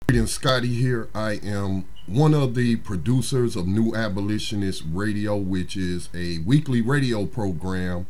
Greetings, Scotty here. I am one of the producers of New Abolitionist Radio, which is a weekly radio program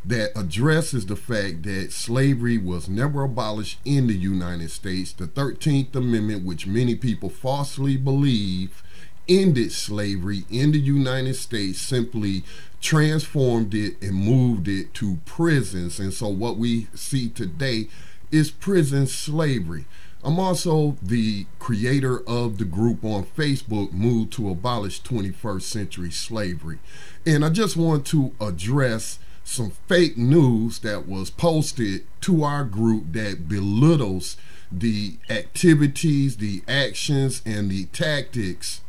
that addresses the fact that slavery was never abolished in the United States. The 13th Amendment, which many people falsely believe ended slavery in the United States, simply transformed it and moved it to prisons. And so what we see today is prison slavery. I'm also the creator of the group on Facebook, Move to Abolish 21st Century Slavery. And I just want to address some fake news that was posted to our group that belittles the activities, the actions, and the tactics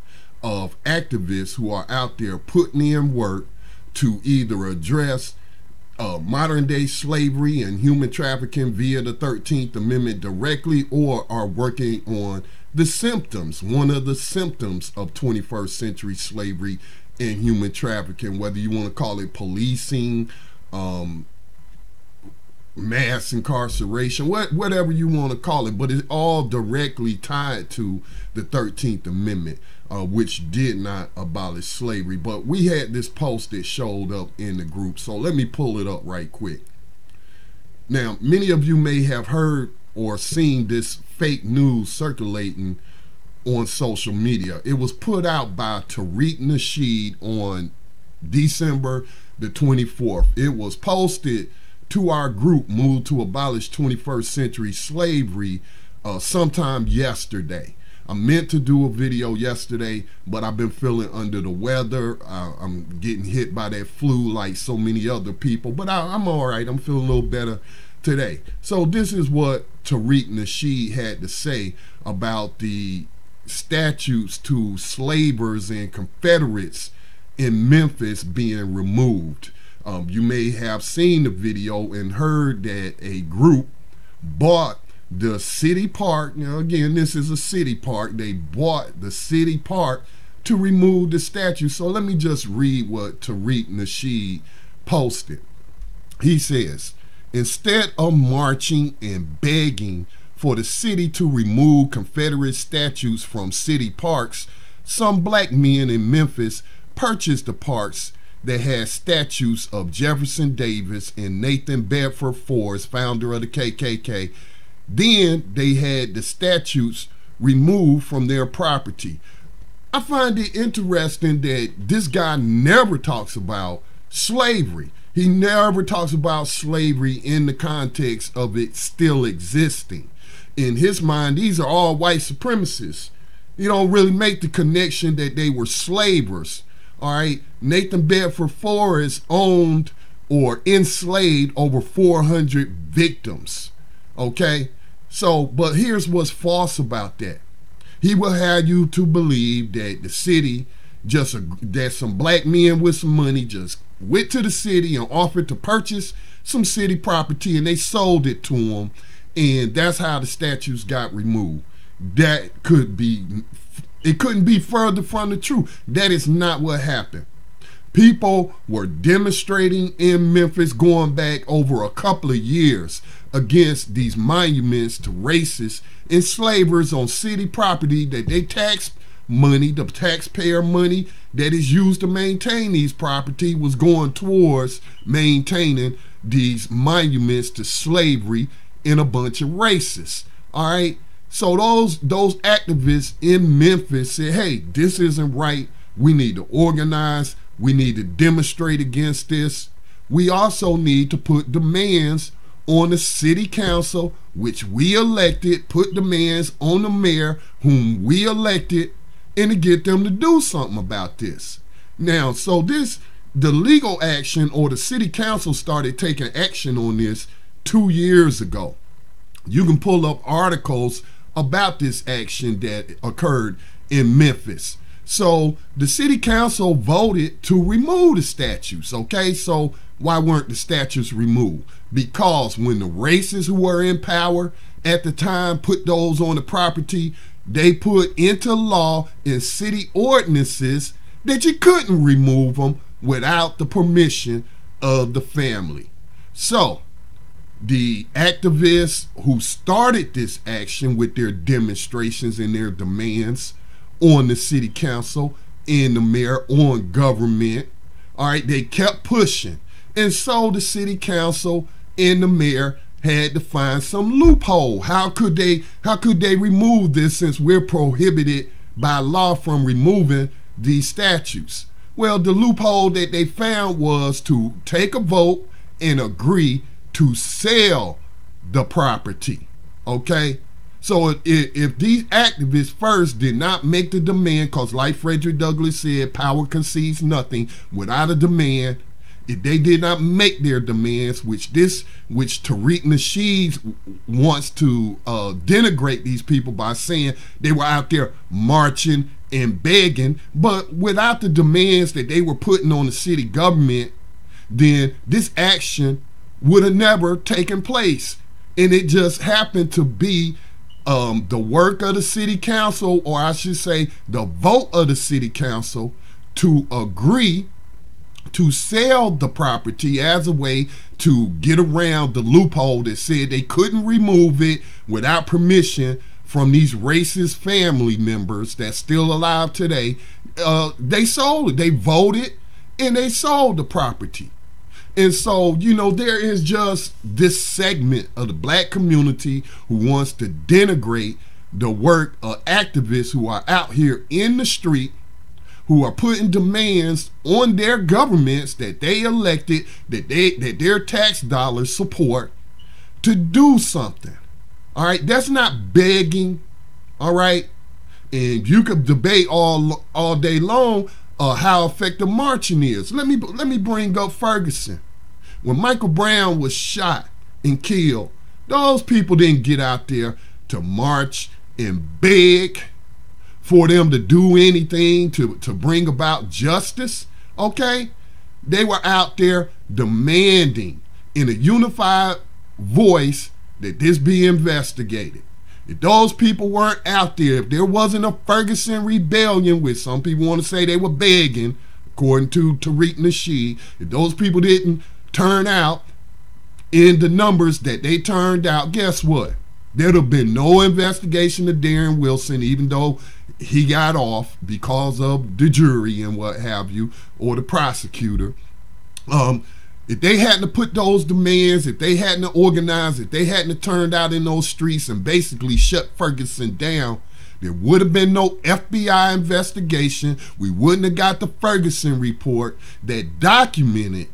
of activists who are out there putting in work to either address modern day slavery and human trafficking via the 13th Amendment directly, or are working on the symptoms, one of the symptoms of 21st century slavery and human trafficking, whether you want to call it policing, mass incarceration, whatever you want to call it, but it's all directly tied to the 13th Amendment, which did not abolish slavery. But we had this post that showed up in the group, so let me pull it up right quick. Now, many of you may have heard or seen this fake news circulating on social media. It was put out by Tariq Nasheed on December the 24th. It was posted to our group, Move to Abolish 21st Century Slavery, sometime yesterday. I meant to do a video yesterday, but I've been feeling under the weather. I'm getting hit by that flu like so many other people, but I'm all right. I'm feeling a little better today. So this is what Tariq Nasheed had to say about the statutes to slavers and Confederates in Memphis being removed. You may have seen the video and heard that a group bought the city park. Now, again, this is a city park. They bought the city park to remove the statue. So let me just read what Tariq Nasheed posted. He says, instead of marching and begging for the city to remove Confederate statues from city parks, some black men in Memphis purchased the parks that had statues of Jefferson Davis and Nathan Bedford Forrest, founder of the KKK. Then they had the statues removed from their property. I find it interesting that this guy never talks about slavery. He never talks about slavery in the context of it still existing. In his mind, these are all white supremacists. You don't really make the connection that they were slavers. All right, Nathan Bedford Forrest owned or enslaved over 400 victims. Okay, so, but here's what's false about that. He will have you to believe that the city, that some black men with some money just went to the city and offered to purchase some city property, and they sold it to him, and that's how the statues got removed. That could be, it couldn't be further from the truth. That is not what happened. People were demonstrating in Memphis going back over a couple of years against these monuments to racists and slavers on city property that they taxed money, the taxpayer money that is used to maintain these property was going towards maintaining these monuments to slavery and a bunch of racists. All right. So those activists in Memphis said, hey, this isn't right. We need to organize. We need to demonstrate against this. We also need to put demands on the city council, which we elected, put demands on the mayor, whom we elected, and to get them to do something about this. Now, so the legal action, or the city council started taking action on this 2 years ago. You can pull up articles about this action that occurred in Memphis. So the city council voted to remove the statues. Okay, so why weren't the statues removed? Because when the racists who were in power at the time put those on the property, they put into law in city ordinances that you couldn't remove them without the permission of the family. So the activists who started this action with their demonstrations and their demands on the city council and the mayor, on government, all right, they kept pushing. And so the city council and the mayor had to find some loophole. How could they remove this, since we're prohibited by law from removing these statutes? Well, the loophole that they found was to take a vote and agree to sell the property. Okay? So if these activists first did not make the demand, because like Frederick Douglass said, power concedes nothing without a demand. If they did not make their demands, which Tariq Nasheed wants to denigrate these people by saying they were out there marching and begging, but without the demands that they were putting on the city government, then this action would have never taken place. And it just happened to be the work of the city council, or I should say the vote of the city council, to agree to sell the property as a way to get around the loophole that said they couldn't remove it without permission from these racist family members that's still alive today. They sold it. They voted and they sold the property. And so, you know, there is just this segment of the black community who wants to denigrate the work of activists who are out here in the street, who are putting demands on their governments that they elected, that their tax dollars support, to do something. All right, that's not begging. All right, and you could debate all day long how effective marching is. Let me bring up Ferguson. When Michael Brown was shot and killed, those people didn't get out there to march and beg for them to do anything to bring about justice. Okay, they were out there demanding in a unified voice that this be investigated. If those people weren't out there, if there wasn't a Ferguson rebellion, which some people want to say they were begging, according to Tariq Nasheed, if those people didn't turn out in the numbers that they turned out, guess what? There'd have been no investigation of Darren Wilson, even though he got off because of the jury and what have you, or the prosecutor. If they hadn't put those demands, if they hadn't organized, if they hadn't turned out in those streets and basically shut Ferguson down, there would have been no FBI investigation. We wouldn't have got the Ferguson report that documented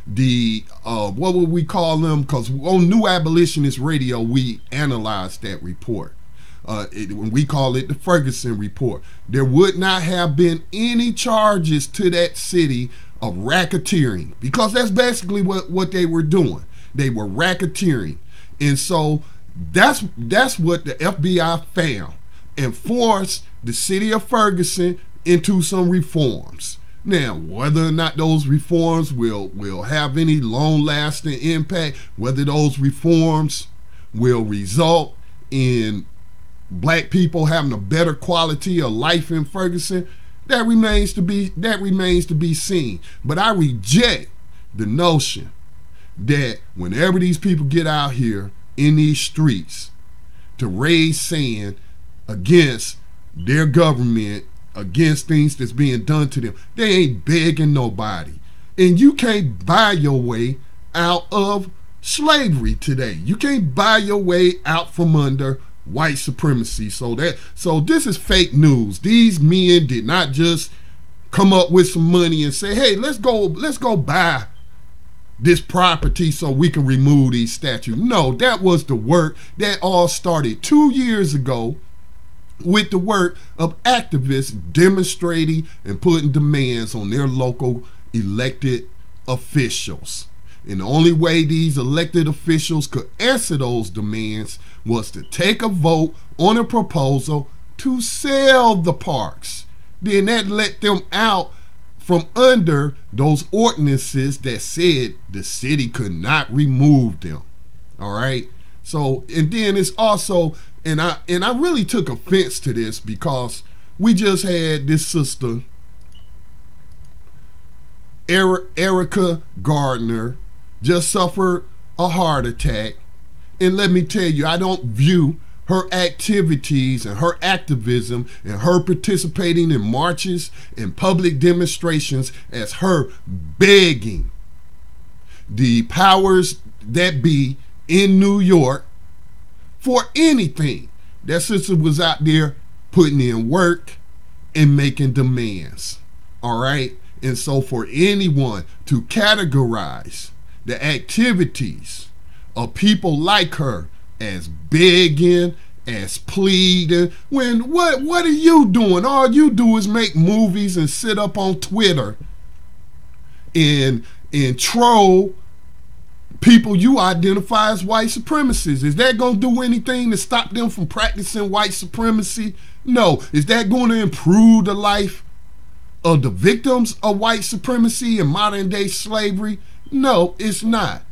the, what would we call them? Because on New Abolitionist Radio, we analyzed that report. When we call it the Ferguson report, there would not have been any charges to that city of racketeering, because that's basically what they were doing. They were racketeering. And so that's what the FBI found and forced the city of Ferguson into some reforms. Now, whether or not those reforms will have any long-lasting impact, whether those reforms will result in black people having a better quality of life in Ferguson, that remains to be seen. But I reject the notion that whenever these people get out here in these streets to raise sand against their government, against things that's being done to them, they ain't begging nobody. And you can't buy your way out of slavery today. You can't buy your way out from under white supremacy. So this is fake news. These men did not just come up with some money and say, hey, let's go buy this property so we can remove these statues. No, that was the work that all started 2 years ago with the work of activists demonstrating and putting demands on their local elected officials. And the only way these elected officials could answer those demands was to take a vote on a proposal to sell the parks. Then that let them out from under those ordinances that said the city could not remove them. All right. So, and then it's also, and I really took offense to this, because we just had this sister, Erica Garner, just suffered a heart attack. And let me tell you, I don't view her activities and her activism and her participating in marches and public demonstrations as her begging the powers that be in New York for anything. That sister was out there putting in work and making demands. All right? And so for anyone to categorize the activities of people like her as begging, as pleading, when what are you doing? All you do is make movies and sit up on Twitter and troll people you identify as white supremacists. Is that going to do anything to stop them from practicing white supremacy? No. Is that going to improve the life of the victims of white supremacy and modern day slavery? No, it's not.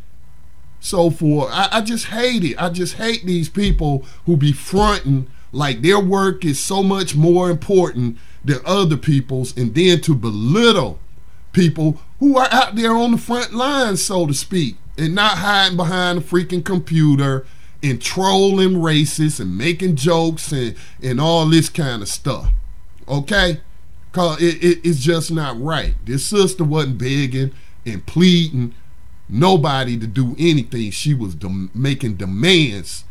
So I just hate it. I just hate these people who be fronting like their work is so much more important than other people's, and then to belittle people who are out there on the front lines, so to speak, and not hiding behind a freaking computer and trolling racists and making jokes and all this kind of stuff. Okay? Because it's just not right. This sister wasn't begging and pleading nobody to do anything. She was making demands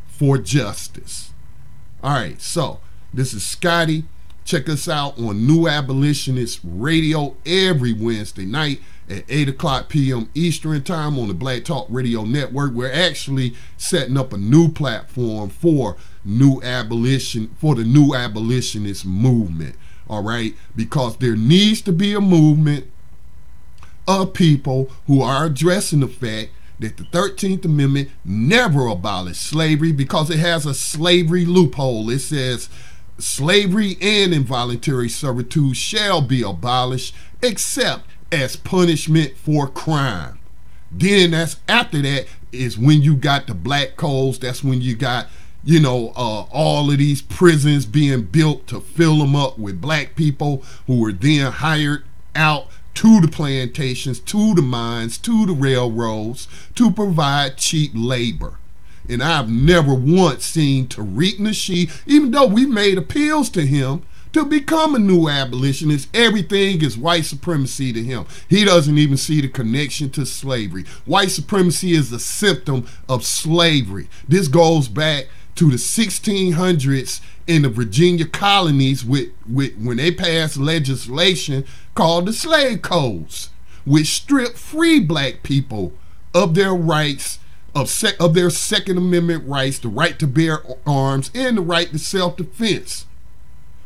for justice. All right, so this is Scotty. Check us out on New Abolitionist Radio every Wednesday night at 8 o'clock p.m. Eastern Time on the Black Talk Radio Network. We're actually setting up a new platform for the New Abolitionist movement. All right, because there needs to be a movement of people who are addressing the fact that the 13th Amendment never abolished slavery, because it has a slavery loophole. It says slavery and involuntary servitude shall be abolished except as punishment for crime. Then after that is when you got the black codes. That's when you got, all of these prisons being built to fill them up with black people who were then hired out to the plantations, to the mines, to the railroads, to provide cheap labor. And I've never once seen Tariq Nasheed, even though we made appeals to him to become a new abolitionist, everything is white supremacy to him. He doesn't even see the connection to slavery. White supremacy is a symptom of slavery. This goes back to the 1600s in the Virginia colonies with when they passed legislation called the slave codes, which stripped free black people of their rights, of their Second Amendment rights, the right to bear arms and the right to self-defense.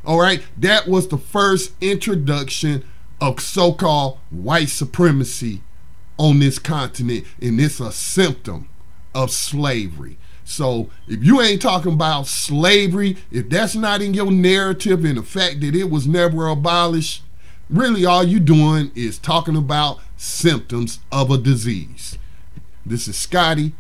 All right, that was the first introduction of so-called white supremacy on this continent, and it's a symptom of slavery. So if you ain't talking about slavery, if that's not in your narrative and the fact that it was never abolished, really all you doing is talking about symptoms of a disease. This is Scotty.